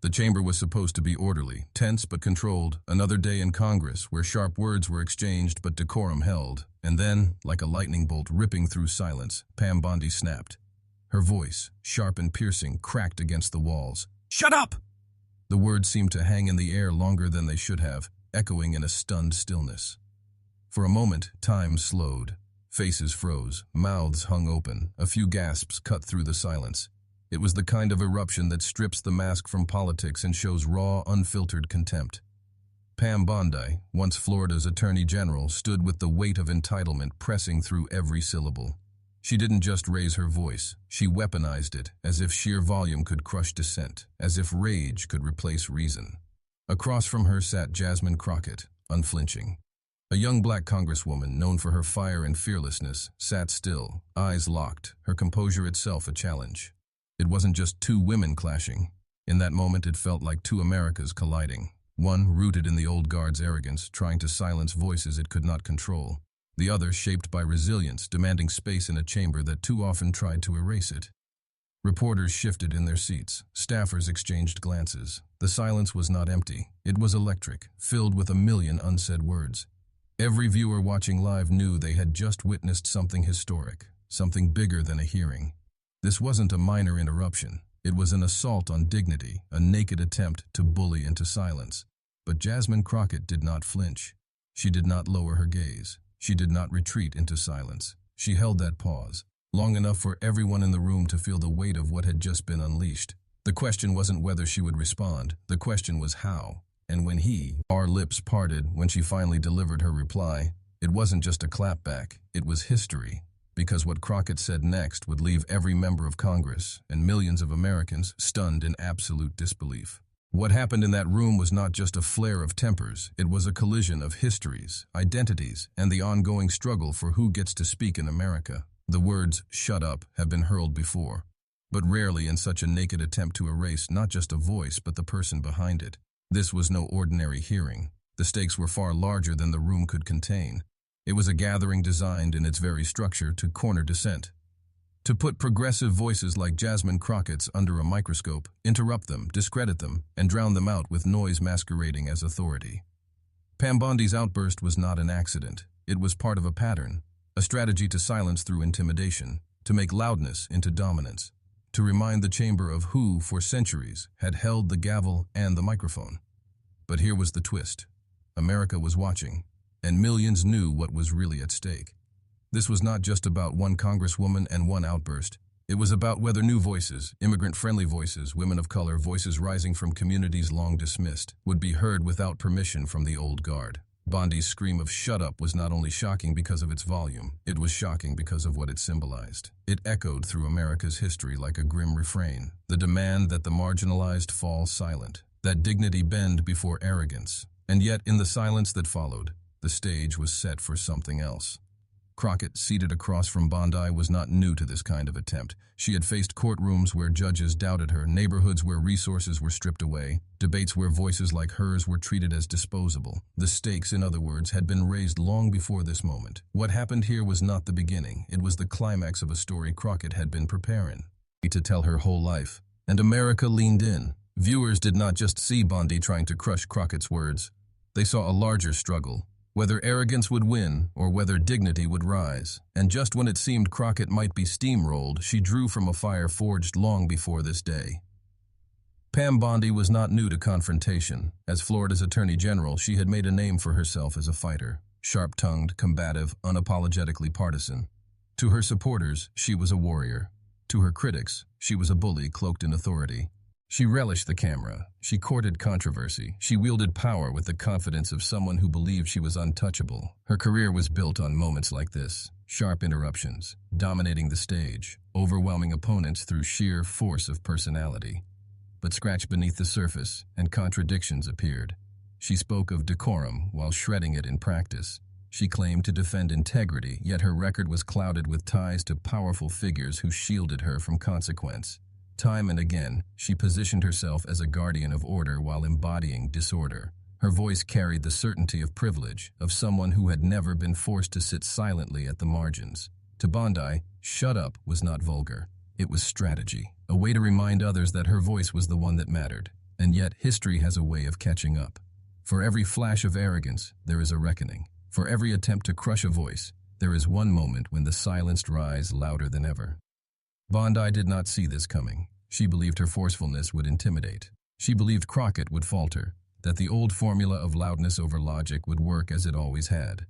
The chamber was supposed to be orderly, tense but controlled, another day in Congress where sharp words were exchanged but decorum held. And then, like a lightning bolt ripping through silence, Pam Bondi snapped. Her voice, sharp and piercing, cracked against the walls. "Shut up!" The words seemed to hang in the air longer than they should have, echoing in a stunned stillness. For a moment, time slowed. Faces froze, mouths hung open, a few gasps cut through the silence. It was the kind of eruption that strips the mask from politics and shows raw, unfiltered contempt. Pam Bondi, once Florida's Attorney General, stood with the weight of entitlement pressing through every syllable. She didn't just raise her voice, she weaponized it, as if sheer volume could crush dissent, as if rage could replace reason. Across from her sat Jasmine Crockett, unflinching. A young black congresswoman known for her fire and fearlessness sat still, eyes locked, her composure itself a challenge. It wasn't just two women clashing. In that moment it felt like two Americas colliding. One rooted in the old guard's arrogance, trying to silence voices it could not control. The other shaped by resilience, demanding space in a chamber that too often tried to erase it. Reporters shifted in their seats. Staffers exchanged glances. The silence was not empty. It was electric, filled with a million unsaid words. Every viewer watching live knew they had just witnessed something historic, something bigger than a hearing. This wasn't a minor interruption. It was an assault on dignity, a naked attempt to bully into silence. But Jasmine Crockett did not flinch. She did not lower her gaze. She did not retreat into silence. She held that pause, long enough for everyone in the room to feel the weight of what had just been unleashed. The question wasn't whether she would respond. The question was how. And when our lips parted when she finally delivered her reply, it wasn't just a clapback. It was history. Because what Crockett said next would leave every member of Congress and millions of Americans stunned in absolute disbelief. What happened in that room was not just a flare of tempers, it was a collision of histories, identities, and the ongoing struggle for who gets to speak in America. The words, "shut up," have been hurled before, but rarely in such a naked attempt to erase not just a voice but the person behind it. This was no ordinary hearing. The stakes were far larger than the room could contain. It was a gathering designed in its very structure to corner dissent, to put progressive voices like Jasmine Crockett's under a microscope, interrupt them, discredit them, and drown them out with noise masquerading as authority. Pam Bondi's outburst was not an accident. It was part of a pattern, a strategy to silence through intimidation, to make loudness into dominance, to remind the chamber of who, for centuries, had held the gavel and the microphone. But here was the twist. America was watching, and millions knew what was really at stake. This was not just about one congresswoman and one outburst. It was about whether new voices, immigrant-friendly voices, women of color, voices rising from communities long dismissed, would be heard without permission from the old guard. Bondi's scream of "shut up" was not only shocking because of its volume, it was shocking because of what it symbolized. It echoed through America's history like a grim refrain, the demand that the marginalized fall silent, that dignity bend before arrogance. And yet, in the silence that followed, the stage was set for something else. Crockett, seated across from Bondi, was not new to this kind of attempt. She had faced courtrooms where judges doubted her, neighborhoods where resources were stripped away, debates where voices like hers were treated as disposable. The stakes, in other words, had been raised long before this moment. What happened here was not the beginning. It was the climax of a story Crockett had been preparing to tell her whole life. And America leaned in. Viewers did not just see Bondi trying to crush Crockett's words. They saw a larger struggle. Whether arrogance would win or whether dignity would rise. And just when it seemed Crockett might be steamrolled, she drew from a fire forged long before this day. Pam Bondi was not new to confrontation. As Florida's Attorney General, she had made a name for herself as a fighter. Sharp-tongued, combative, unapologetically partisan. To her supporters, she was a warrior. To her critics, she was a bully cloaked in authority. She relished the camera. She courted controversy. She wielded power with the confidence of someone who believed she was untouchable. Her career was built on moments like this. Sharp interruptions, dominating the stage, overwhelming opponents through sheer force of personality. But scratch beneath the surface, and contradictions appeared. She spoke of decorum while shredding it in practice. She claimed to defend integrity, yet her record was clouded with ties to powerful figures who shielded her from consequence. Time and again, she positioned herself as a guardian of order while embodying disorder. Her voice carried the certainty of privilege, of someone who had never been forced to sit silently at the margins. To Bondi, "shut up" was not vulgar. It was strategy, a way to remind others that her voice was the one that mattered. And yet, history has a way of catching up. For every flash of arrogance, there is a reckoning. For every attempt to crush a voice, there is one moment when the silenced rise louder than ever. Bondi did not see this coming. She believed her forcefulness would intimidate. She believed Crockett would falter, that the old formula of loudness over logic would work as it always had.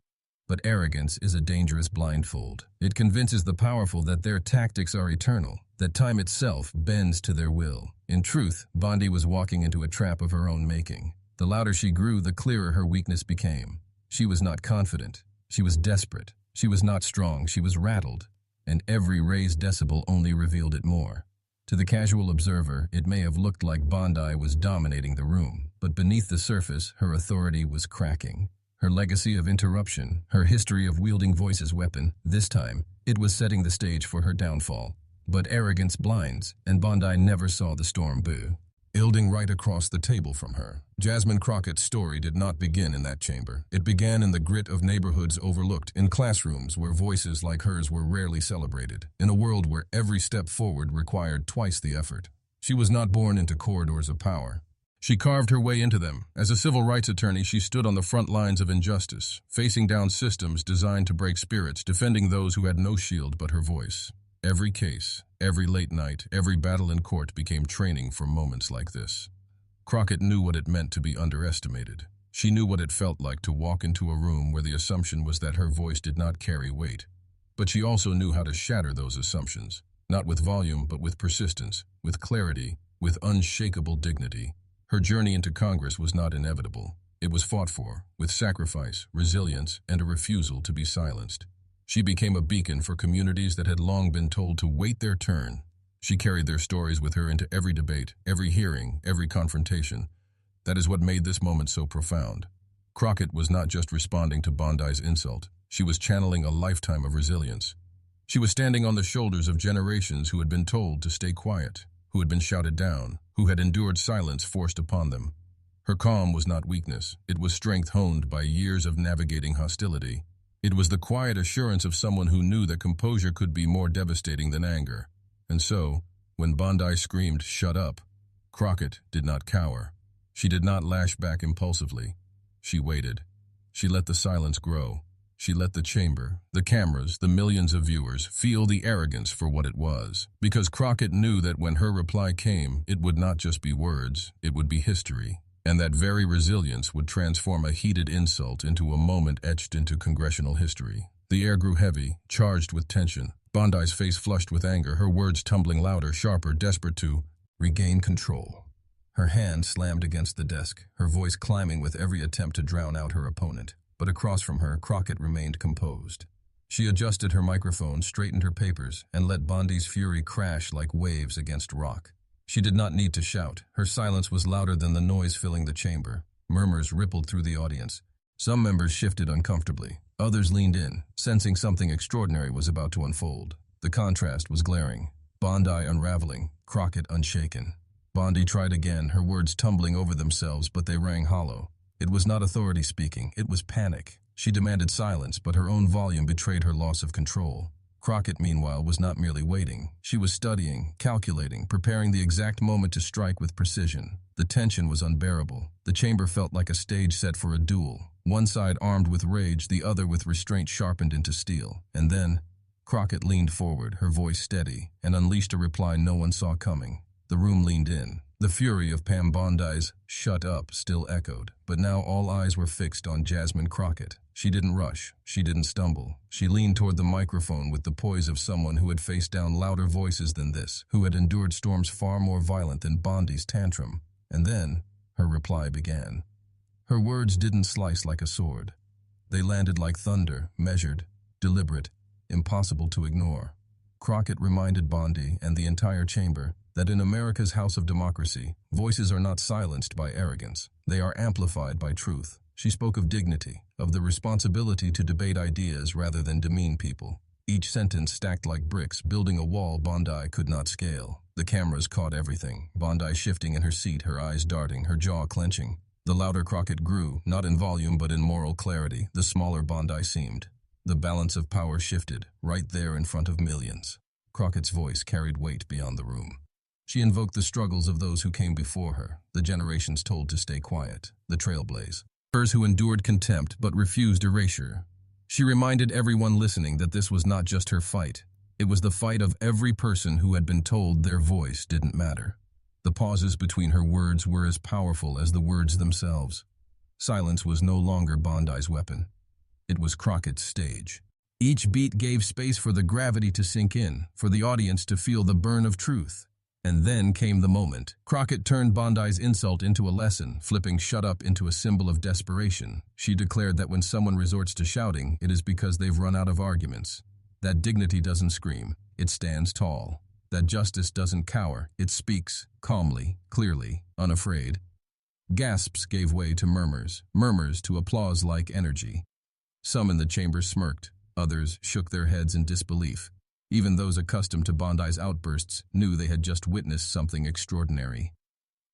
But arrogance is a dangerous blindfold. It convinces the powerful that their tactics are eternal, that time itself bends to their will. In truth, Bondi was walking into a trap of her own making. The louder she grew, the clearer her weakness became. She was not confident. She was desperate. She was not strong. She was rattled. And every raised decibel only revealed it more. To the casual observer, it may have looked like Bondi was dominating the room, but beneath the surface, her authority was cracking. Her legacy of interruption, her history of wielding voice as weapon, this time, it was setting the stage for her downfall. But arrogance blinds, and Bondi never saw the storm brew. Yielding right across the table from her, Jasmine Crockett's story did not begin in that chamber. It began in the grit of neighborhoods overlooked, in classrooms where voices like hers were rarely celebrated, in a world where every step forward required twice the effort. She was not born into corridors of power. She carved her way into them. As a civil rights attorney, she stood on the front lines of injustice, facing down systems designed to break spirits, defending those who had no shield but her voice. Every case, every late night, every battle in court became training for moments like this. Crockett knew what it meant to be underestimated. She knew what it felt like to walk into a room where the assumption was that her voice did not carry weight. But she also knew how to shatter those assumptions, not with volume but with persistence, with clarity, with unshakable dignity. Her journey into Congress was not inevitable. It was fought for, with sacrifice, resilience, and a refusal to be silenced. She became a beacon for communities that had long been told to wait their turn. She carried their stories with her into every debate, every hearing, every confrontation. That is what made this moment so profound. Crockett was not just responding to Bondi's insult. She was channeling a lifetime of resilience. She was standing on the shoulders of generations who had been told to stay quiet, who had been shouted down, who had endured silence forced upon them. Her calm was not weakness. It was strength honed by years of navigating hostility. It was the quiet assurance of someone who knew that composure could be more devastating than anger. And so, when Bondi screamed, "Shut up," Crockett did not cower. She did not lash back impulsively. She waited. She let the silence grow. She let the chamber, the cameras, the millions of viewers feel the arrogance for what it was. Because Crockett knew that when her reply came, it would not just be words, it would be history. And that very resilience would transform a heated insult into a moment etched into congressional history. The air grew heavy, charged with tension. Bondi's face flushed with anger, her words tumbling louder, sharper, desperate to regain control. Her hand slammed against the desk, her voice climbing with every attempt to drown out her opponent. But across from her, Crockett remained composed. She adjusted her microphone, straightened her papers, and let Bondi's fury crash like waves against rock. She did not need to shout. Her silence was louder than the noise filling the chamber. Murmurs rippled through the audience. Some members shifted uncomfortably. Others leaned in, sensing something extraordinary was about to unfold. The contrast was glaring. Bondi unraveling, Crockett unshaken. Bondi tried again, her words tumbling over themselves, but they rang hollow. It was not authority speaking, it was panic. She demanded silence, but her own volume betrayed her loss of control. Crockett, meanwhile, was not merely waiting. She was studying, calculating, preparing the exact moment to strike with precision. The tension was unbearable. The chamber felt like a stage set for a duel. One side armed with rage, the other with restraint sharpened into steel. And then, Crockett leaned forward, her voice steady, and unleashed a reply no one saw coming. The room leaned in. The fury of Pam Bondi's "shut up" still echoed, but now all eyes were fixed on Jasmine Crockett. She didn't rush. She didn't stumble. She leaned toward the microphone with the poise of someone who had faced down louder voices than this, who had endured storms far more violent than Bondi's tantrum. And then, her reply began. Her words didn't slice like a sword. They landed like thunder, measured, deliberate, impossible to ignore. Crockett reminded Bondi and the entire chamber that in America's house of democracy, voices are not silenced by arrogance. They are amplified by truth. She spoke of dignity, of the responsibility to debate ideas rather than demean people. Each sentence stacked like bricks, building a wall Bondi could not scale. The cameras caught everything, Bondi shifting in her seat, her eyes darting, her jaw clenching. The louder Crockett grew, not in volume but in moral clarity, the smaller Bondi seemed. The balance of power shifted, right there in front of millions. Crockett's voice carried weight beyond the room. She invoked the struggles of those who came before her, the generations told to stay quiet, the trailblaze. Hers who endured contempt but refused erasure. She reminded everyone listening that this was not just her fight. It was the fight of every person who had been told their voice didn't matter. The pauses between her words were as powerful as the words themselves. Silence was no longer Bondi's weapon. It was Crockett's stage. Each beat gave space for the gravity to sink in, for the audience to feel the burn of truth. And then came the moment. Crockett turned Bondi's insult into a lesson, flipping "shut up" into a symbol of desperation. She declared that when someone resorts to shouting, it is because they've run out of arguments. That dignity doesn't scream, it stands tall. That justice doesn't cower, it speaks, calmly, clearly, unafraid. Gasps gave way to murmurs, murmurs to applause-like energy. Some in the chamber smirked, others shook their heads in disbelief. Even those accustomed to Bondi's outbursts knew they had just witnessed something extraordinary.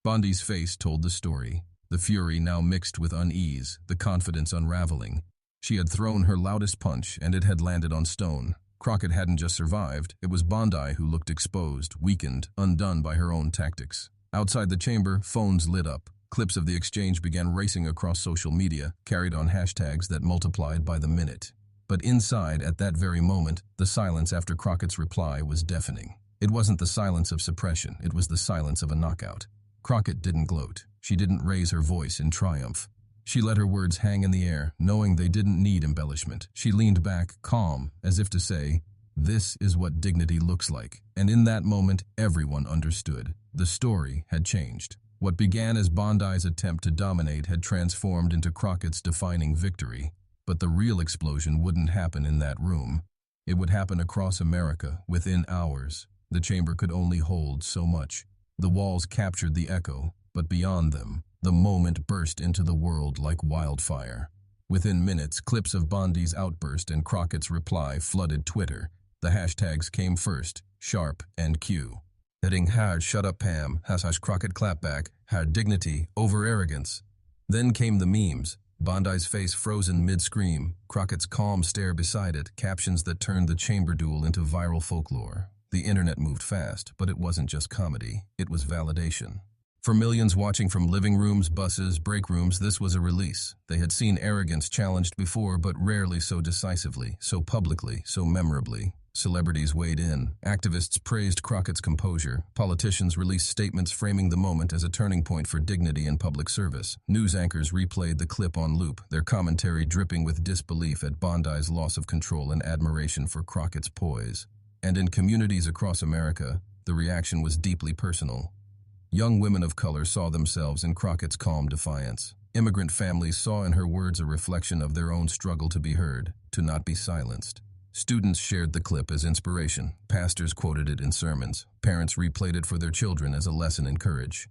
Bondi's face told the story, the fury now mixed with unease, the confidence unraveling. She had thrown her loudest punch, and it had landed on stone. Crockett hadn't just survived, it was Bondi who looked exposed, weakened, undone by her own tactics. Outside the chamber, phones lit up. Clips of the exchange began racing across social media, carried on hashtags that multiplied by the minute. But inside, at that very moment, the silence after Crockett's reply was deafening. It wasn't the silence of suppression, it was the silence of a knockout. Crockett didn't gloat. She didn't raise her voice in triumph. She let her words hang in the air, knowing they didn't need embellishment. She leaned back, calm, as if to say, "This is what dignity looks like." And in that moment, everyone understood. The story had changed. What began as Bondi's attempt to dominate had transformed into Crockett's defining victory. But the real explosion wouldn't happen in that room. It would happen across America, within hours. The chamber could only hold so much. The walls captured the echo, but beyond them, the moment burst into the world like wildfire. Within minutes, clips of Bondi's outburst and Crockett's reply flooded Twitter. The hashtags came first, sharp and Q. Heading "Shut up Pam", #Crockett clapback, "Dignity over arrogance". Then came the memes. Bondi's face frozen mid-scream, Crockett's calm stare beside it, captions that turned the chamber duel into viral folklore. The internet moved fast, but it wasn't just comedy, it was validation. For millions watching from living rooms, buses, break rooms, this was a release. They had seen arrogance challenged before, but rarely so decisively, so publicly, so memorably. Celebrities weighed in. Activists praised Crockett's composure. Politicians released statements framing the moment as a turning point for dignity in public service. News anchors replayed the clip on loop, their commentary dripping with disbelief at Bondi's loss of control and admiration for Crockett's poise. And in communities across America, the reaction was deeply personal. Young women of color saw themselves in Crockett's calm defiance. Immigrant families saw in her words a reflection of their own struggle to be heard, to not be silenced. Students shared the clip as inspiration. Pastors quoted it in sermons. Parents replayed it for their children as a lesson in courage.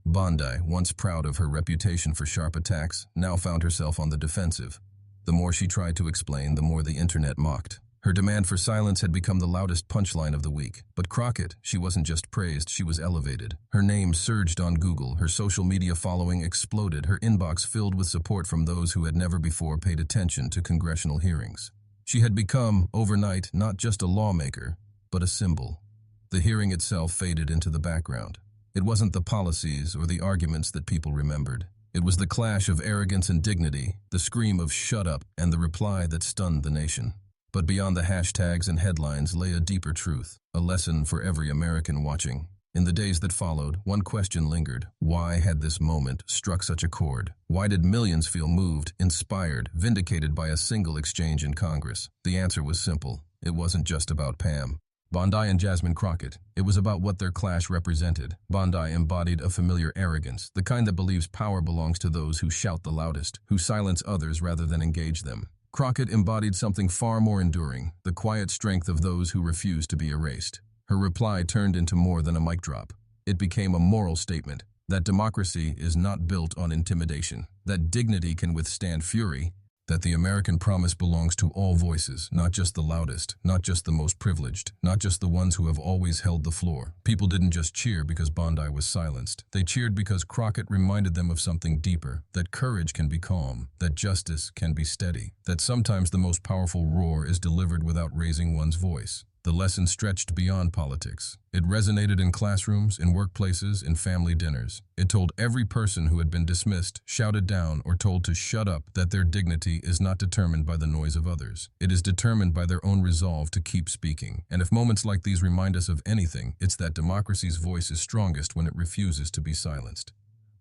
Bondi, once proud of her reputation for sharp attacks, now found herself on the defensive. The more she tried to explain, the more the internet mocked. Her demand for silence had become the loudest punchline of the week. But Crockett, she wasn't just praised, she was elevated. Her name surged on Google, her social media following exploded, her inbox filled with support from those who had never before paid attention to congressional hearings. She had become, overnight, not just a lawmaker, but a symbol. The hearing itself faded into the background. It wasn't the policies or the arguments that people remembered. It was the clash of arrogance and dignity, the scream of "shut up", and the reply that stunned the nation. But beyond the hashtags and headlines lay a deeper truth, a lesson for every American watching. In the days that followed, one question lingered. Why had this moment struck such a chord? Why did millions feel moved, inspired, vindicated by a single exchange in Congress? The answer was simple. It wasn't just about Pam Bondi and Jasmine Crockett. It was about what their clash represented. Bondi embodied a familiar arrogance, the kind that believes power belongs to those who shout the loudest, who silence others rather than engage them. Crockett embodied something far more enduring, the quiet strength of those who refuse to be erased. Her reply turned into more than a mic drop. It became a moral statement that democracy is not built on intimidation, that dignity can withstand fury, that the American promise belongs to all voices, not just the loudest, not just the most privileged, not just the ones who have always held the floor. People didn't just cheer because Bondi was silenced. They cheered because Crockett reminded them of something deeper, that courage can be calm, that justice can be steady, that sometimes the most powerful roar is delivered without raising one's voice. The lesson stretched beyond politics. It resonated in classrooms, in workplaces, in family dinners. It told every person who had been dismissed, shouted down, or told to shut up that their dignity is not determined by the noise of others. It is determined by their own resolve to keep speaking. And if moments like these remind us of anything, it's that democracy's voice is strongest when it refuses to be silenced.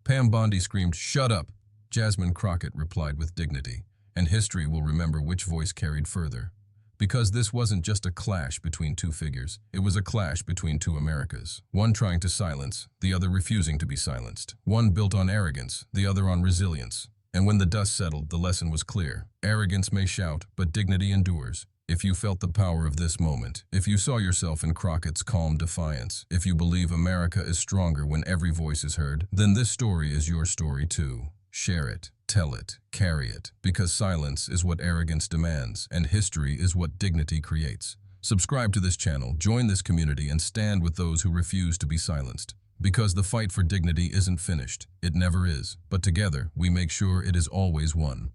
Pam Bondi screamed, "Shut up!" Jasmine Crockett replied with dignity. And history will remember which voice carried further. Because this wasn't just a clash between two figures, it was a clash between two Americas. One trying to silence, the other refusing to be silenced. One built on arrogance, the other on resilience. And when the dust settled, the lesson was clear. Arrogance may shout, but dignity endures. If you felt the power of this moment, if you saw yourself in Crockett's calm defiance, if you believe America is stronger when every voice is heard, then this story is your story too. Share it, tell it, carry it, because silence is what arrogance demands, and history is what dignity creates. Subscribe to this channel, join this community, and stand with those who refuse to be silenced. Because the fight for dignity isn't finished. It never is. But together, we make sure it is always won.